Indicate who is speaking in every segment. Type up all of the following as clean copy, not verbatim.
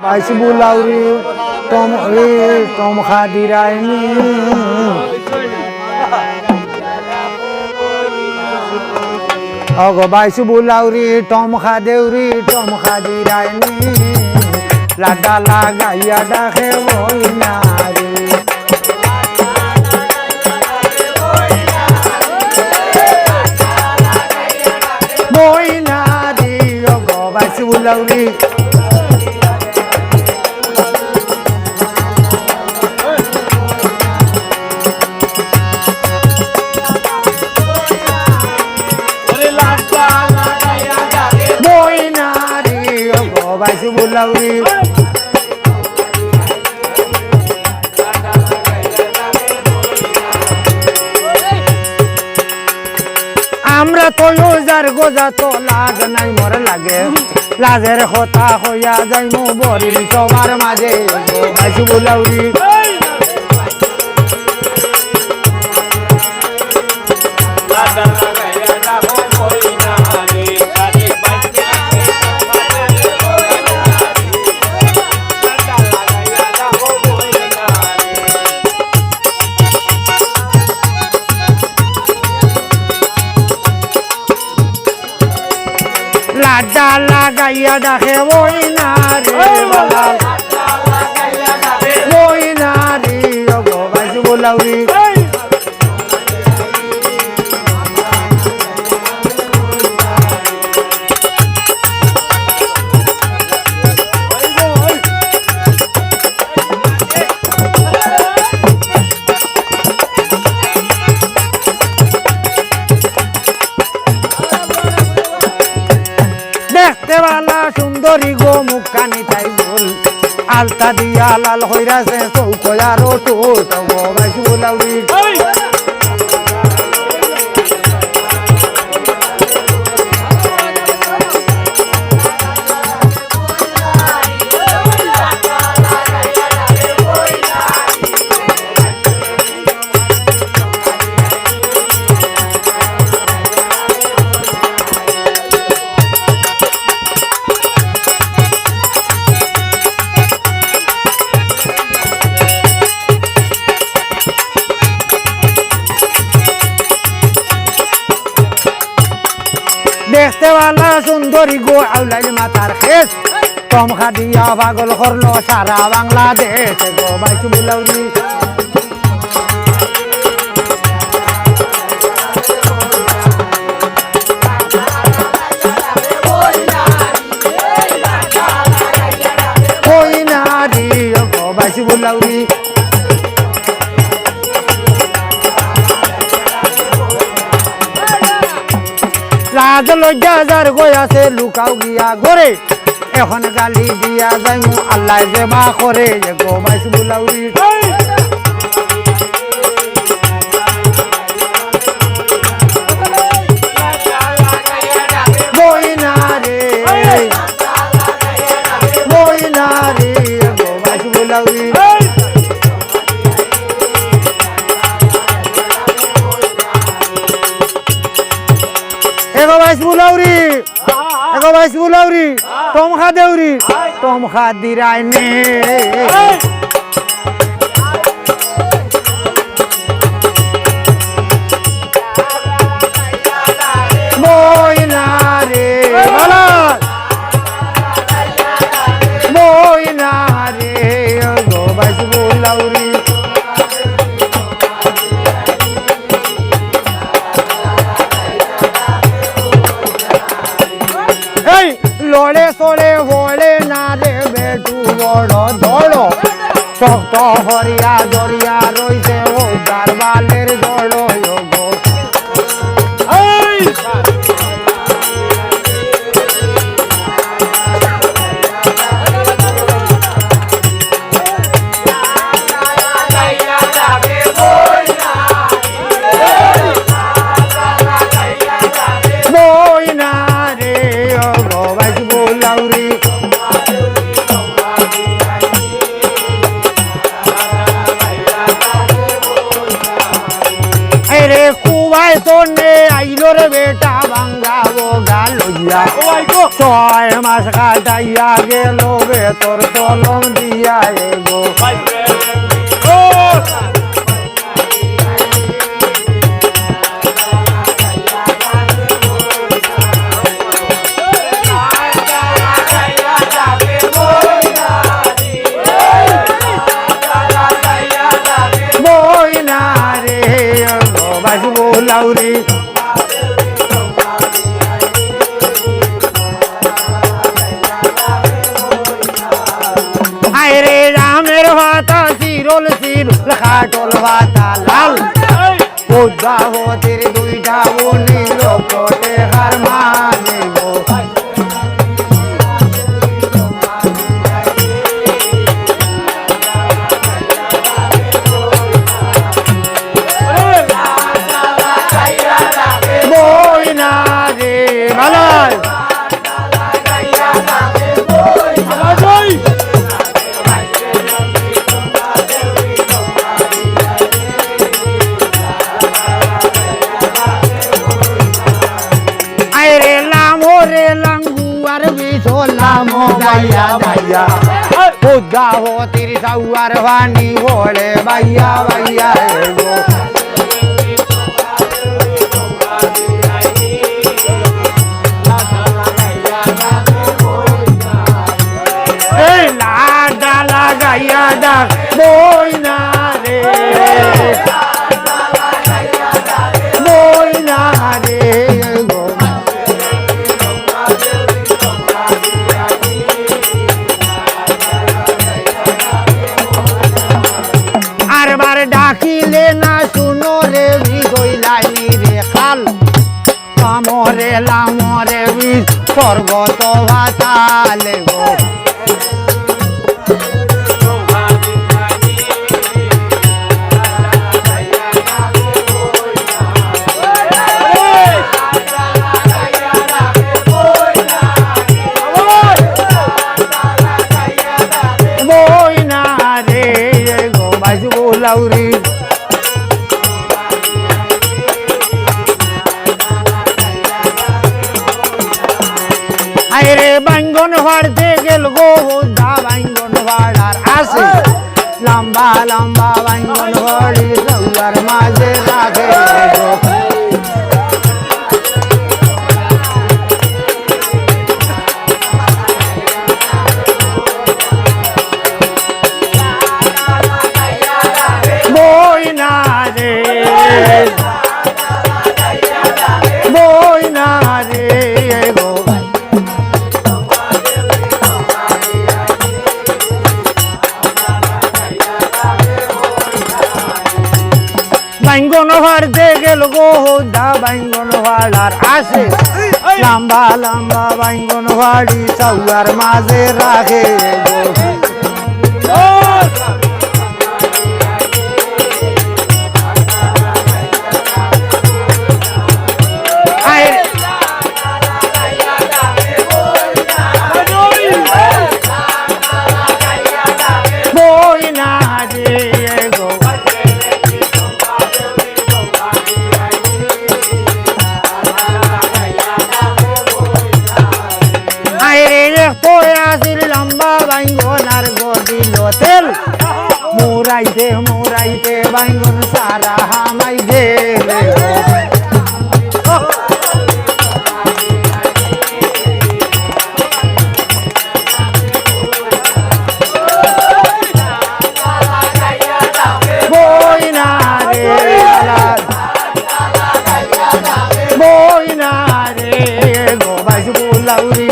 Speaker 1: Baisi bulauri tom khadiraini Ogo baisi bulauri tom khadiraini Lada laga ya dakhe voinari Voinari ogo baisi bulauri Baisi bulauri আমরা তো যার গোজা তো লাজ নাই মোর লাগে লাজের কথা হইয়া যাই মো বরির সবার মাঝে বাইসু বুলাউরি লাড্ডা লাগাইয়া ডাকে ওই নারী ওই নারী ওগো বাইসু বুলাউরি দেখতে বালা সুন্দরী গো মুখখানি তাই বল আলতা দিয়া লাল হইরাছে চৌকয়ার টোট গো বাইসু বুলাউরি দেখতে বালা সুন্দরী গো আউলাই মাথার খেস কম খাদিয়া পাগল করলো সারা বাংলাদেশ গো বাইসু বুলাউরি ওই নারী গো বাইসু বুলাউরি লাজ লজ্জা যার গয়াছে লুকাও গিয়া ঘরে এখন গালি দিয়া যাই মু আল্লাহ যে বা করে গো বাইসু বুলাউরি বইনারে বইনারে গো বাইসু বুলাউরি Ego baisi bulauri, tom khadiraini. Moinare, moinare, ego baisi bulauri. লড়ে সড়ে হলে না রে বেটু বড় দড় শক্ত হরিয়া দরিয়া রইছে ও দারবালের দড় গো रे कुवाय तो ने आइलो रे बेटा भांगा वो गालोया ছয় মাস কাটাইয়া গেল বেতর কলম দিয়া এগো বইনা রে বাজবো লাউরি রে রামের ভাতা চিরল চিরল খাটল ভাতা লাল পদ্মাবতীর দুইটা বনি লোকটে হার মানে গো বইনা রে ভালো পদ্মাবতীর সাউয়ার ভানি বলে বাইয়া বাইয়া এগো এই লাডা লাগাইয়া ডাক বইনা রে বইনা রে এগো বারবার ডাকিলে না শুনো রে বিজয়লাইনি রে খাল আমরে লামরে বিষ পর্বত ভাতালে গো বইনা রে গো বাজবো লাউরি আরে বাঙ্গন ভাড়তে গেল গো দা বাঙ্গন ভাড়ার আসে লম্বা লম্বা বাঙ্গন ভাড়ি সৌলার মাঝে রাখে বইনা রে বইনা রে গো বাঙ্গন ভাড়তে গেল গো দা বাঙ্গন ভাড়ার আসে লম্বা লম্বা বাঙ্গন ভাড়ি সৌলার মাঝে রাখে গো বইনা রে গো লম্বা বাইঙ্গন আর গদিল তেল মুরাইতে মুরাইতে বাইঙ্গন সারা হামাই গেলে বইনা রে বইনা রে গো বাজবো লাউরি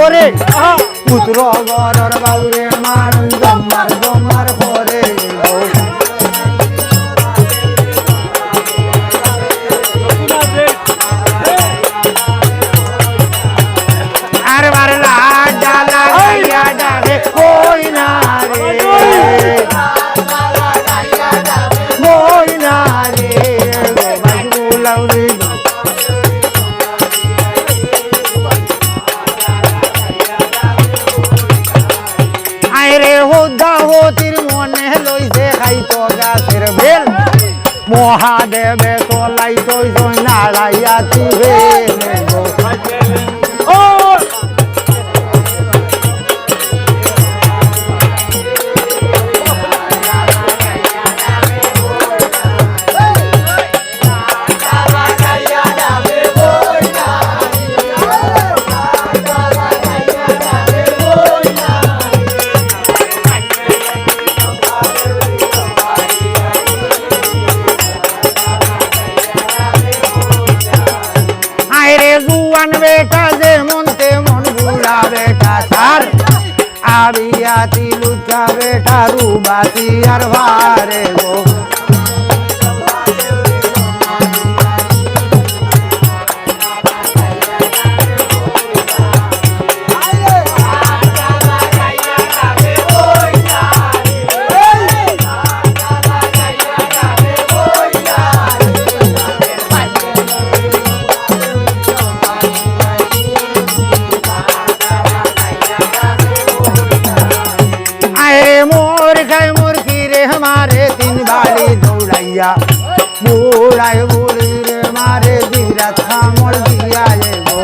Speaker 1: করে পুত্র বরর বাউরে মারুন গম্মার গম্মার করে আর বার লাডা লাগাইয়া ডাকে কই না রে কই না রে বাজবো লাউরি রে হো মহাদেবে তোলাই তৈ তৈ নাড়াইয়া দিবে গো ও बेटा जे मन ते मन बुढ़ा बेटा सार आबियाती लुच्चा बेटा रूबाती यार भारे गो हमारे तीन बाड़ी दौड़ैया बूढ़ाए बूढ़ी रे मारे धीरा था मोड़ दिया ये गो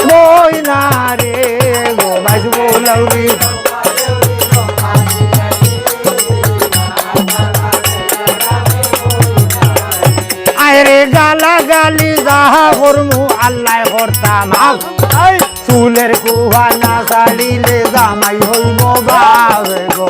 Speaker 1: बोई ना रे गो बस बोलौरी रे गाला गाली जाहा करमु আল্লাহ করতা মাফ চুলের কুহানা শাড়ি লে জামাই হইব বাবে গো